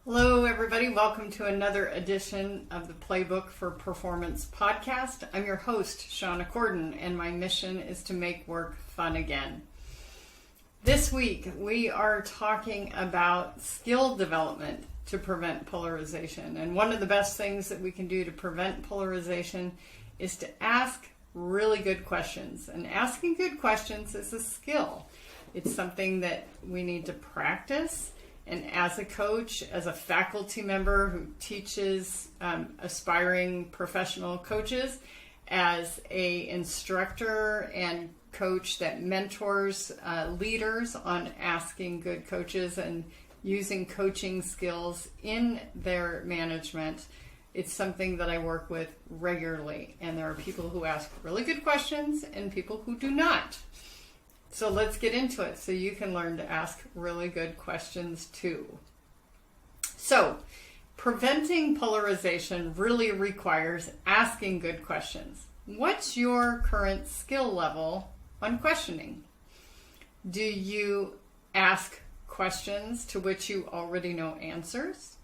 Hello, everybody. Welcome to another edition of the Playbook for Performance podcast. I'm your host, Shauna Corden, and my mission is to make work fun again. This week, we are talking about skill development to prevent polarization. And one of the best things that we can do to prevent polarization is to ask really good questions. And asking good questions is a skill. It's something that we need to practice. And as a coach, as a faculty member who teaches aspiring professional coaches, as a instructor and coach that mentors leaders on asking good questions and using coaching skills in their management, it's something that I work with regularly. And there are people who ask really good questions and people who do not. So let's get into it so you can learn to ask really good questions too. So preventing polarization really requires asking good questions. What's your current skill level on questioning? Do you ask questions to which you already know answers?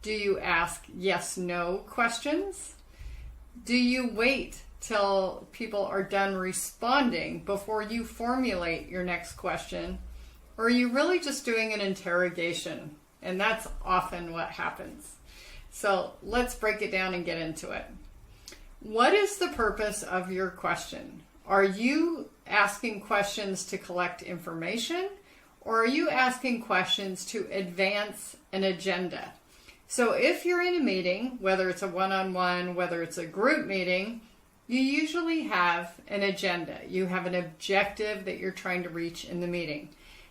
Do you ask yes/no questions? Do you wait till people are done responding before you formulate your next question? Or are you really just doing an interrogation? And that's often what happens. So let's break it down and get into it. What is the purpose of your question? Are you asking questions to collect information, or are you asking questions to advance an agenda? So if you're in a meeting, whether it's a one-on-one, whether it's a group meeting, you usually have an agenda. You have an objective that you're trying to reach in the meeting.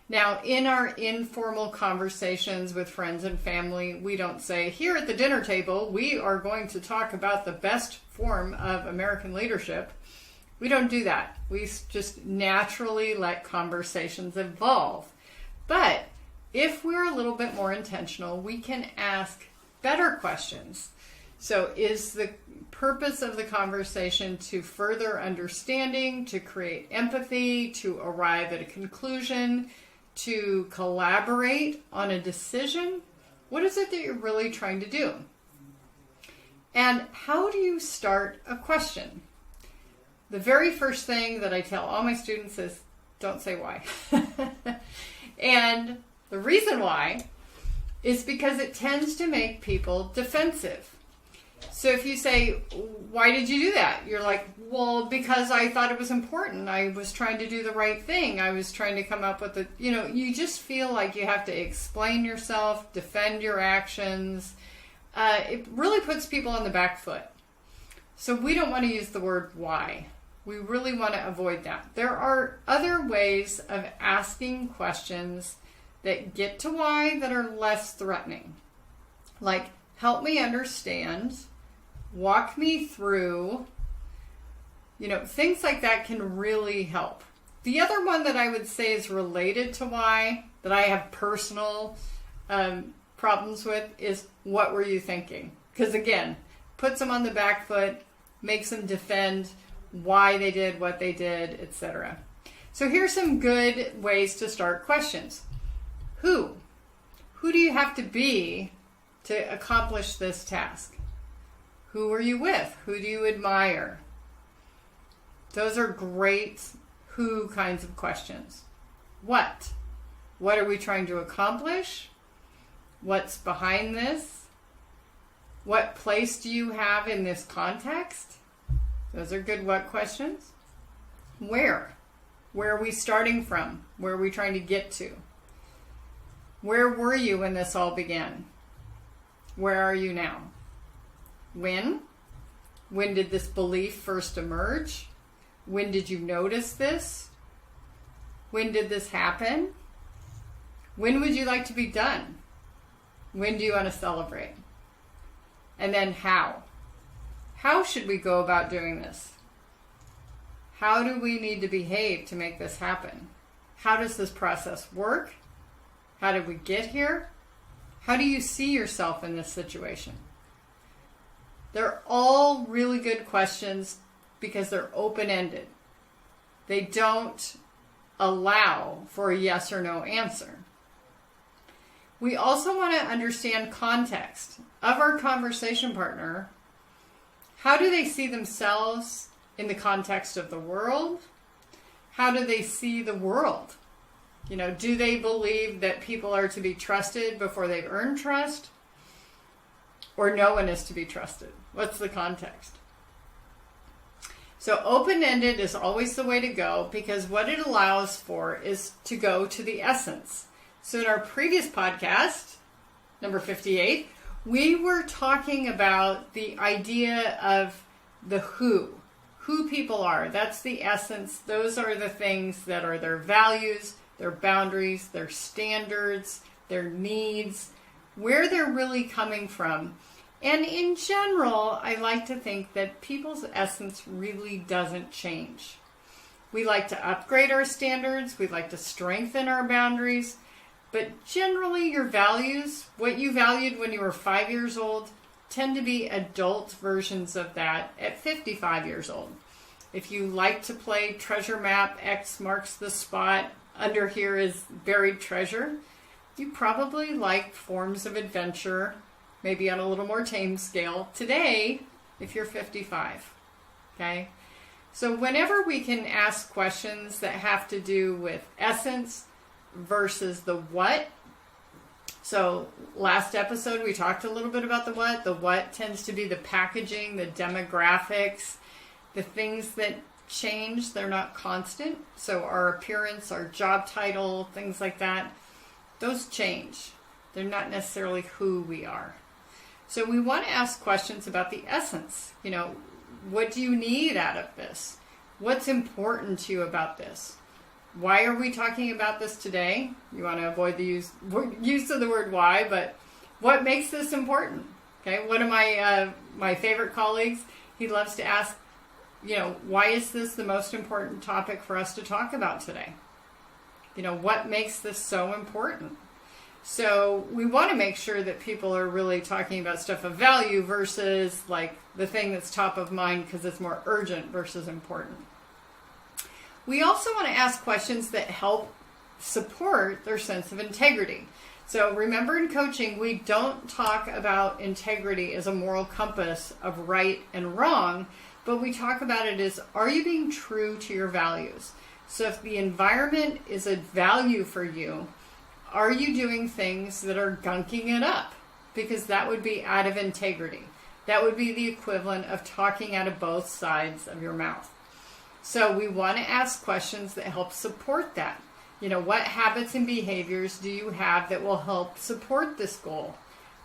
Now, in our informal conversations with friends and family, we don't say, here at the dinner table, we are going to talk about the best form of American leadership. We don't do that. We just naturally let conversations evolve. But if we're a little bit more intentional, we can ask better questions. So is the purpose of the conversation to further understanding, to create empathy, to arrive at a conclusion, to collaborate on a decision? What is it that you're really trying to do? And how do you start a question? The very first thing that I tell all my students is, don't say why. And the reason why is because it tends to make people defensive. So if you say, why did you do that? You're like, well, because I thought it was important. I was trying to do the right thing. I was trying to come up with you just feel like you have to explain yourself, defend your actions. It really puts people on the back foot. So we don't want to use the word why. We really want to avoid that. There are other ways of asking questions that get to why that are less threatening. Like, help me understand, walk me through, things like that can really help. The other one that I would say is related to why, that I have personal problems with, is what were you thinking? Because again, puts them on the back foot, makes them defend why they did what they did, etc. So here's some good ways to start questions. Who? Who do you have to be to accomplish this task? Who are you with? Who do you admire? Those are great who kinds of questions. What? What are we trying to accomplish? What's behind this? What place do you have in this context? Those are good what questions. Where? Where are we starting from? Where are we trying to get to? Where were you when this all began? Where are you now? When? When did this belief first emerge? When did you notice this? When did this happen? When would you like to be done? When do you want to celebrate? And then how? How should we go about doing this? How do we need to behave to make this happen? How does this process work? How did we get here? How do you see yourself in this situation? They're all really good questions because they're open-ended. They don't allow for a yes or no answer. We also want to understand context of our conversation partner. How do they see themselves in the context of the world? How do they see the world? Do they believe that people are to be trusted before they've earned trust? Or no one is to be trusted? What's the context? So open-ended is always the way to go, because what it allows for is to go to the essence. So in our previous podcast, number 58, we were talking about the idea of the who people are. That's the essence. Those are the things that are their values, their boundaries, their standards, their needs, where they're really coming from. And in general, I like to think that people's essence really doesn't change. We like to upgrade our standards. We like to strengthen our boundaries. But generally, your values, what you valued when you were 5 years old, tend to be adult versions of that at 55 years old. If you like to play treasure map, X marks the spot, under here is buried treasure, you probably like forms of adventure, maybe on a little more tame scale, today, if you're 55. Okay? So whenever we can ask questions that have to do with essence versus the what. So last episode, we talked a little bit about the what. The what tends to be the packaging, the demographics, the things that change. They're not constant. So our appearance, our job title, things like that, those change. They're not necessarily who we are. So we want to ask questions about the essence. What do you need out of this? What's important to you about this? Why are we talking about this today? You want to avoid the use of the word why, but what makes this important? Okay, one of my favorite colleagues, he loves to ask, why is this the most important topic for us to talk about today? What makes this so important? So we want to make sure that people are really talking about stuff of value versus like the thing that's top of mind because it's more urgent versus important. We also want to ask questions that help support their sense of integrity. So remember, in coaching, we don't talk about integrity as a moral compass of right and wrong, but we talk about it as, are you being true to your values? So if the environment is a value for you, are you doing things that are gunking it up? Because that would be out of integrity. That would be the equivalent of talking out of both sides of your mouth. So we want to ask questions that help support that. What habits and behaviors do you have that will help support this goal?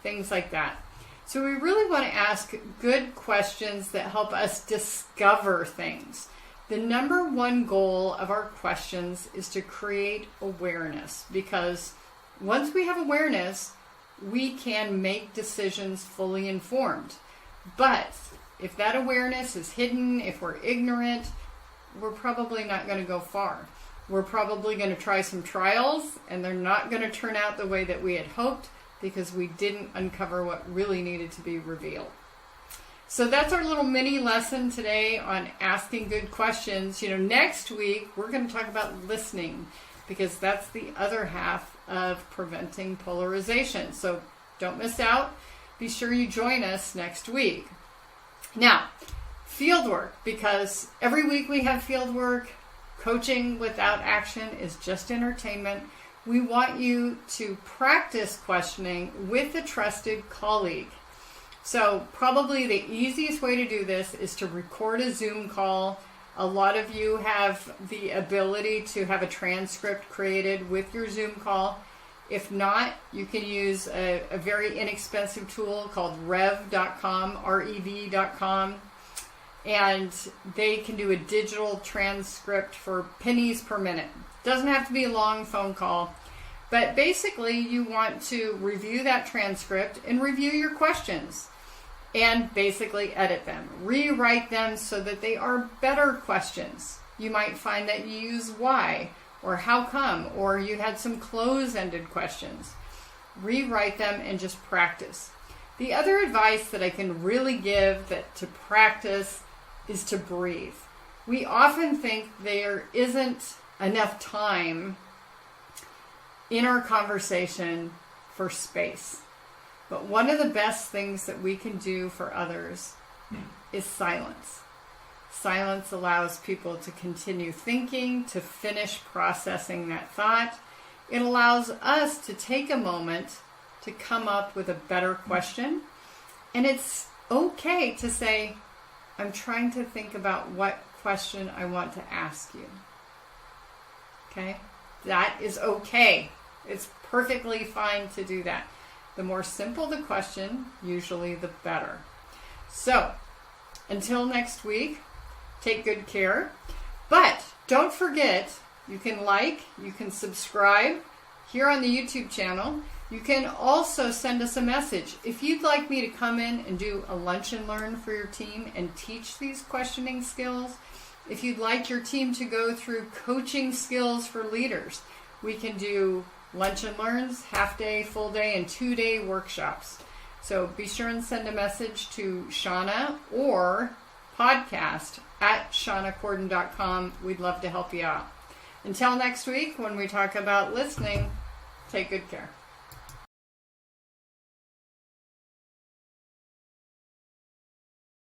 Things like that. So we really want to ask good questions that help us discover things. The number one goal of our questions is to create awareness, because once we have awareness, we can make decisions fully informed. But if that awareness is hidden, if we're ignorant, we're probably not going to go far. We're probably going to try some trials, and they're not going to turn out the way that we had hoped because we didn't uncover what really needed to be revealed. So that's our little mini lesson today on asking good questions. Next week, we're going to talk about listening, because that's the other half of preventing polarization. So don't miss out. Be sure you join us next week. Now, fieldwork, because every week we have fieldwork. Coaching without action is just entertainment. We want you to practice questioning with a trusted colleague. So probably the easiest way to do this is to record a Zoom call. A lot of you have the ability to have a transcript created with your Zoom call. If not, you can use a very inexpensive tool called rev.com, rev.com. And they can do a digital transcript for pennies per minute. Doesn't have to be a long phone call. But basically, you want to review that transcript and review your questions. And basically edit them. Rewrite them so that they are better questions. You might find that you use why, or how come, or you had some close-ended questions. Rewrite them and just practice. The other advice that I can really give to practice is to breathe. We often think there isn't enough time in our conversation for space. But one of the best things that we can do for others is silence. Silence allows people to continue thinking, to finish processing that thought. It allows us to take a moment to come up with a better question. And it's okay to say, I'm trying to think about what question I want to ask you. Okay? That is okay. It's perfectly fine to do that. The more simple the question, usually the better. So, until next week, take good care. But don't forget, you can like, you can subscribe here on the YouTube channel. You can also send us a message. If you'd like me to come in and do a lunch and learn for your team and teach these questioning skills, if you'd like your team to go through coaching skills for leaders, we can do lunch and learns, half day, full day, and 2-day workshops. So be sure and send a message to Shauna or podcast@shaunacorden.com. We'd love to help you out. Until next week, when we talk about listening, take good care.